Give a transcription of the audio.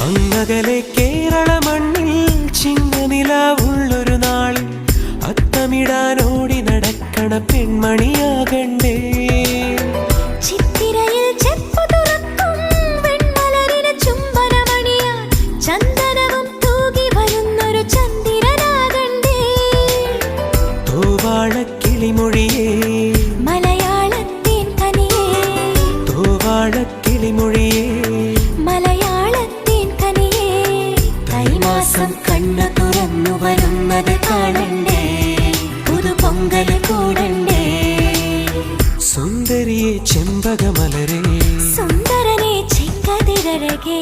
അങ്ങകലെ കേരള മണ്ണിൽ ചിങ്ങനിലാവുള്ളൊരു നാളിൽ അത്തമിടാനോടി നടക്കണ പെൺമണിയാകണ്ടേ. ചിത്തിരയിൽ ചെപ്പു തുറക്കും വെൺമലരിന് ചുംബനമണിയാൻ ചന്ദനവും തൂകി വരുന്നൊരു ചന്ദ്രനാകണ്ടേ. തോവാളക്കിളിമൊഴിയേ മലയാളത്തിൻ കനിയേ, തോവാളക്കിളിമൊഴിയേ മലയാളത്തിൻ കനിയേ. കൈമാസം കണ്ണു തുറന്നു വരുന്നത് കാണണ്ടേ, പുതുപൊങ്കല് കൂടണ്ടേ. സുന്ദരിയെ ചെമ്പകമലരേ, സുന്ദരനെ ചെങ്കതിരഴകേ.